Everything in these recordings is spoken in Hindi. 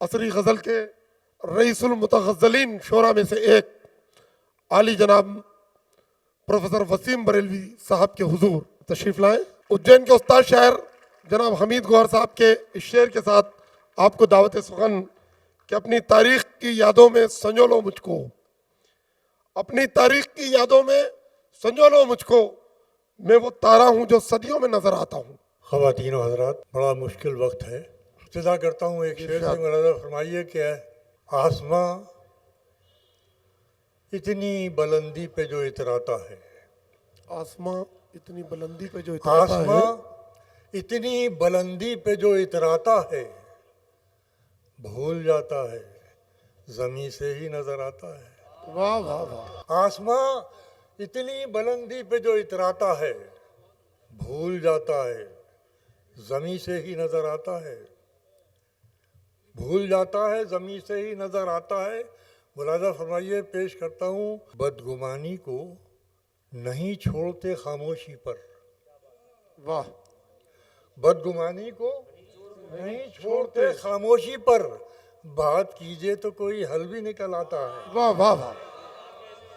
असरी गज़ल के रईसुल मुतगज़्ज़लीन शोरा में से एक आली जनाब प्रोफेसर वसीम बरेलवी साहब के हुजूर तशरीफ़ लाएं। उज्जैन के उस्ताद शायर जनाब हमीद गौहर साहब के इस शेर के साथ आपको दावत सुगन कि अपनी तारीख की यादों में संजो लो मुझको, अपनी तारीख की यादों में संजो लो मुझको, मैं वो तारा हूँ जो सदियों में नजर आता हूँ। ख़वातीन व हज़रात, बड़ा मुश्किल वक्त है। इब्तिदा करता हूँ एक शेर से। मुलाज़ा फरमाइए कि आसमां इतनी बुलंदी पे जो इतराता है, आसमां इतनी बुलंदी पे जो इतराता है, आसमां इतनी बुलंदी पे जो इतराता है, भूल जाता है ज़मीं से ही नजर आता है। वाह वाह वाह। आसमां इतनी बुलंदी पे जो इतराता है, भूल जाता है ज़मीं से ही नजर आता है, भूल जाता है ज़मीं से ही नजर आता है। मुलाज़ा फरमाइए, पेश करता हूँ। बदगुमानी को नहीं छोड़ते खामोशी पर, वाह। बदगुमानी को नहीं छोड़ते खामोशी पर, बात कीजिए तो कोई हल भी निकल आता है। वाह वाह वाह।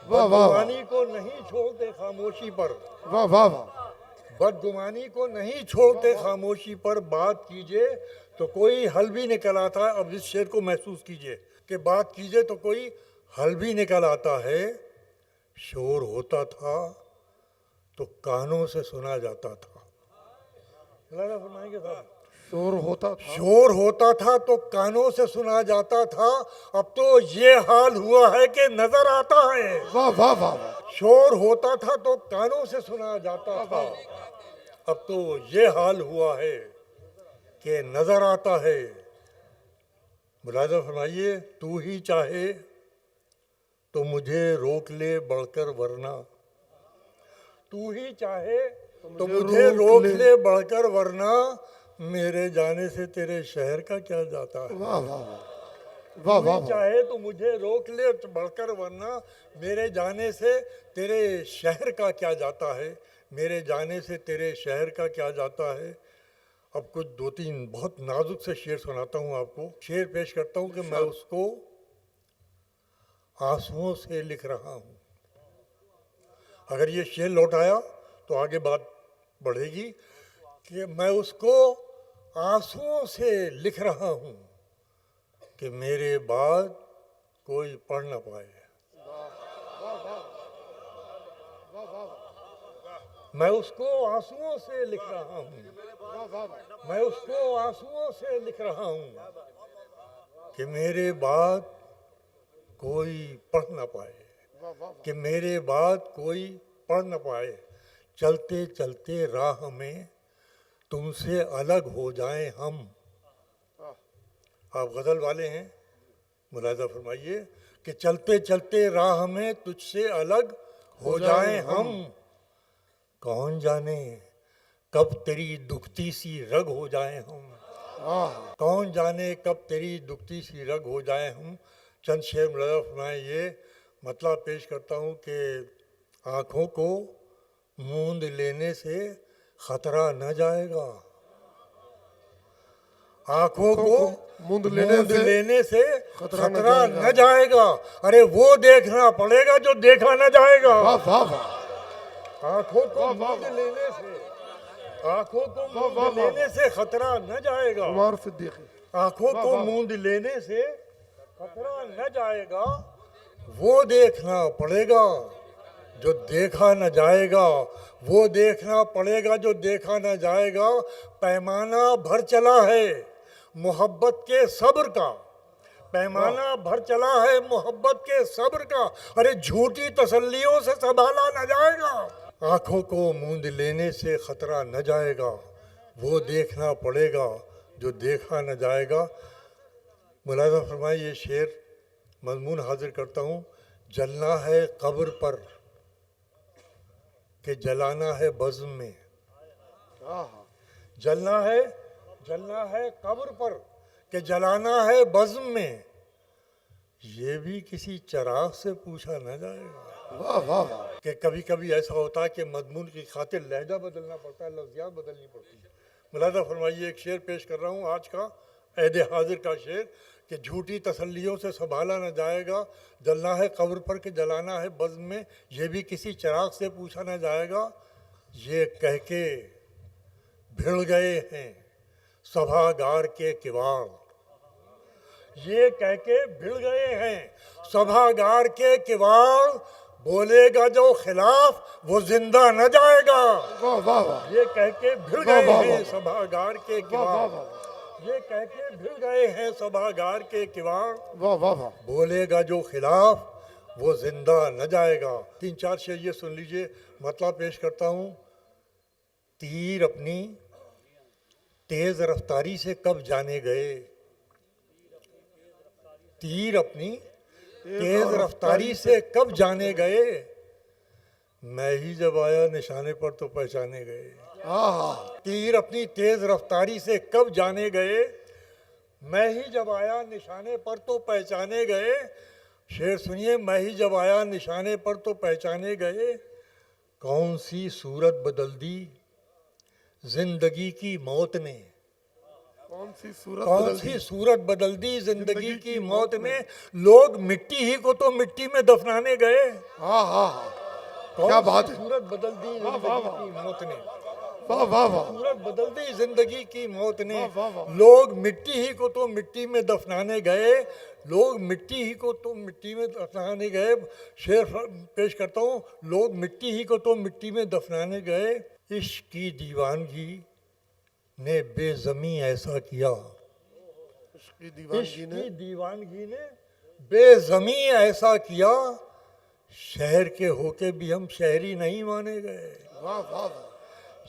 वाह वाह वाह। बदगुमानी को नहीं छोड़ते खामोशी पर, वाह वाह वाह। बदगुमानी को नहीं छोड़ते खामोशी पर, बात कीजिए तो कोई हल भी निकल आता है। अब इस शेर को महसूस कीजिए कि बात कीजिए तो कोई हल भी निकल आता है। शोर होता था तो कानों से सुना जाता था। फरमाएंगे साहब, शोर होता था, शोर होता था तो कानों से सुना जाता था, अब तो ये हाल हुआ है कि नजर आता है। वाह वाह वाह वाह। शोर होता था तो कानों से सुना जाता था, अब तो ये हाल हुआ है कि नजर आता है। मुलाज़ा फरमाइए, तू ही चाहे तो मुझे रोक ले बढ़कर वरना, तू ही चाहे तो मुझे रोक ले बढ़कर वरना, मेरे जाने से तेरे शहर का क्या जाता है। वाह वाह वाह। वाह वाह वाह। चाहे तो मुझे रोक ले बढ़कर वरना, मेरे जाने से तेरे शहर का क्या जाता है, मेरे जाने से तेरे शहर का क्या जाता है। अब कुछ दो तीन बहुत नाजुक से शेर सुनाता हूँ आपको। शेर पेश करता हूँ कि मैं उसको आंसुओं से लिख रहा हूँ। अगर ये शेर लौट आया तो आगे बात बढ़ेगी कि मैं उसको आंसुओं से लिख रहा हूँ कि मेरे बाद कोई पढ़ ना पाए। मैं उसको आंसुओं से लिख रहा हूँ, मैं उसको आंसुओं से लिख रहा हूँ कि मेरे बाद कोई पढ़ ना पाए, कि मेरे बाद कोई पढ़ ना पाए। चलते चलते राह में तुमसे अलग हो जाएं हम। आप गज़ल वाले हैं, मुलाज़ा फरमाइए कि चलते चलते राह में तुझसे अलग हो जाएं हम। कौन जाने कब तेरी दुखती सी रग हो जाएं हम, कौन जाने कब तेरी दुखती सी रग हो जाएं हम। चंद शेर मुलाज़ा फरमाएं। ये मतलब पेश करता हूँ कि आँखों को मूंद लेने से खतरा न जाएगा, आँखों को मूंद लेने से खतरा न जाएगा। अरे वो देखना पड़ेगा जो देखा न जाएगा। आँखों को मूंद लेने से, आँखों को मूंद लेने से खतरा न जाएगा, आँखों को मूंद लेने से खतरा न जाएगा। वो देखना पड़ेगा जो देखा न जाएगा, वो देखना पड़ेगा जो देखा न जाएगा। पैमाना भर चला है मोहब्बत के सब्र का, पैमाना भर चला है मोहब्बत के सब्र का। अरे झूठी तसल्लियों से संभाला न जाएगा, आंखों को मूंद लेने से खतरा न जाएगा। वो देखना पड़ेगा जो देखा न जाएगा। मुलाज़ा फरमाए, ये शेर मजमून हाजिर करता हूँ। जलना है कब्र पर कि जलाना है बज़्म में, जलना है कब्र पर कि जलाना है बज़्म में, ये भी किसी चिराग से पूछा न जाएगा। वाह वाह वाह। कि कभी कभी ऐसा होता है कि मजमून की खातिर लहजा बदलना पड़ता है, लफ्ज़ियात बदलनी पड़ती है। मुलाज़ा फरमाइए, एक शेर पेश कर रहा हूँ आज का अहद हाजिर का शेर कि झूठी तसल्लियों से संभाला न जाएगा, जलना है कब्र पर कि जलाना है बज़्म में, ये भी किसी चिराग से पूछा न जाएगा। ये कह के भिड़ गए हैं सभागार के किवाड़, ये कह के भिड़ गए हैं सभागार के किवाड़, बोलेगा जो खिलाफ वो जिंदा न जाएगा। वाह वाह वाह, ये कह के भिड़ वाह, गए वाह, हैं वाह। सभागार के वाह किवाड़, वाह ये कह के भिड़ गए हैं सभागार के किवाड़, वाह वाह वाह, बोलेगा जो खिलाफ वो जिंदा न जाएगा। 3-4 शेर ये सुन लीजिए, मतलब पेश करता हूँ। तीर अपनी तेज रफ्तारी से कब जाने गए, तीर अपनी तेज रफ्तारी से कब जाने गए, मैं ही जब आया निशाने पर तो पहचाने गए। हाँ तीर अपनी तेज रफ्तारी से कब जाने गए, मैं ही जब आया निशाने पर तो पहचाने गए। शेर सुनिए, मैं ही जब आया निशाने पर तो पहचाने गए, कौन सी सूरत बदल दी जिंदगी की मौत ने, कौन सी सूरत कौन बदल सी दी? सूरत बदल दी जिंदगी की मौत ने, लोग मिट्टी ही को तो मिट्टी में दफनाने गए। हाँ हाँ हाँ, कौन क्या सी बात है, सूरत बदल दी वाह, जिंदगी वाह, की मौत ने, वाह वाह वाह, सूरत बदल दी जिंदगी की मौत ने, वाह, वाह, वाह। लोग मिट्टी ही को तो मिट्टी में दफनाने गए, लोग मिट्टी ही को तो मिट्टी में दफनाने गए। शेर पेश करता हूँ, लोग मिट्टी ही को तो मिट्टी में दफनाने गए, इश्क की दीवानगी ने बेज़मी ऐसा किया, इसकी दीवानगी इश्क ने की दीवानगी ने बेज़मी ऐसा किया, शहर के होके भी हम शहरी नहीं माने गए, वाह वाह वाह,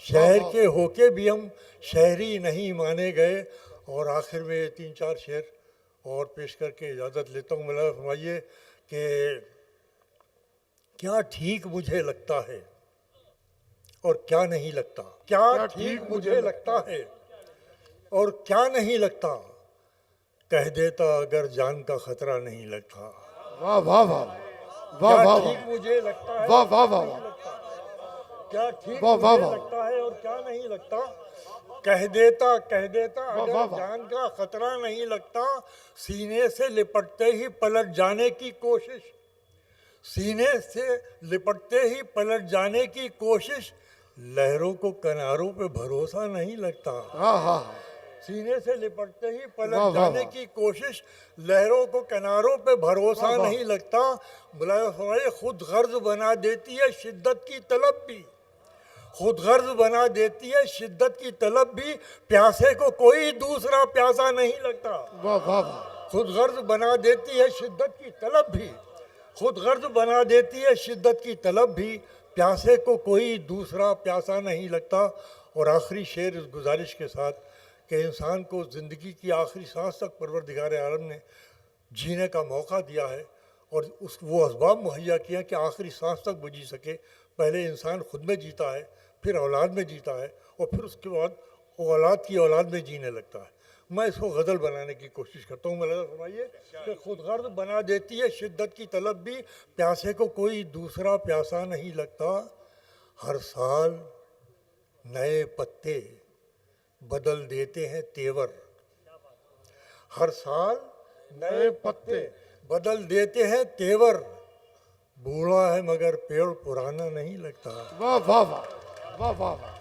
शहर के होके भी हम शहरी नहीं माने गए। और आखिर में 3-4 शेर और पेश करके इजाज़त लेता हूँ। मौलाना फरमाइए कि क्या ठीक मुझे लगता है और क्या नहीं लगता, क्या ठीक मुझे लगता है और क्या नहीं लगता, कह देता अगर जान का खतरा नहीं लगता। वाह वाह वाह, वाह क्या वाह ठीक वाह, मुझे लगता है, वाह वाह वाह, क्या ठीक वाह, वाह, मुझे वाह। लगता है और क्या नहीं लगता, कह देता वाह, अगर वाह, वाह। जान का खतरा नहीं लगता, सीने से लिपटते ही पलट जाने की कोशिश, सीने से लिपटते ही पलट जाने की कोशिश, लहरों को किनारों पे भरोसा नहीं लगता। हाँ हाँ हाँ, सीने से लिपटते ही वाह, पलट वाह, जाने वाह। की कोशिश, लहरों को किनारों पे भरोसा वाह, वाह। नहीं लगता। मुलायम फरमाइए, खुद गर्ज बना देती है शिद्दत की तलब भी, खुद गर्ज बना देती है शिद्दत की तलब भी, प्यासे को कोई दूसरा प्यासा नहीं लगता। वाह वाह वाह, खुद गर्ज बना देती है शिद्दत की तलब भी, खुद गर्ज बना देती है शिद्दत की तलब भी, प्यासे को कोई दूसरा प्यासा नहीं लगता। और आखिरी शेर इस गुजारिश के साथ कि इंसान को ज़िंदगी की आखिरी सांस तक परवरदिगार आलम ने जीने का मौका दिया है और उस वो असबाब मुहैया किया कि आखिरी सांस तक वो जी सके। पहले इंसान खुद में जीता है, फिर औलाद में जीता है और फिर उसके बाद वो औलाद की औलाद में जीने लगता है। मैं इसको गज़ल बनाने की कोशिश करता हूँ। मौलाना फरमाइए कि खुद गर्ज बना देती है शिद्दत की तलब भी, प्यासे को कोई दूसरा प्यासा नहीं लगता, हर साल नए पत्ते बदल देते हैं तेवर, हर साल नए पत्ते बदल देते हैं तेवर, बूढ़ा है मगर पेड़ पुराना नहीं लगता। वाह वाह वाह, वाह वाह वाह।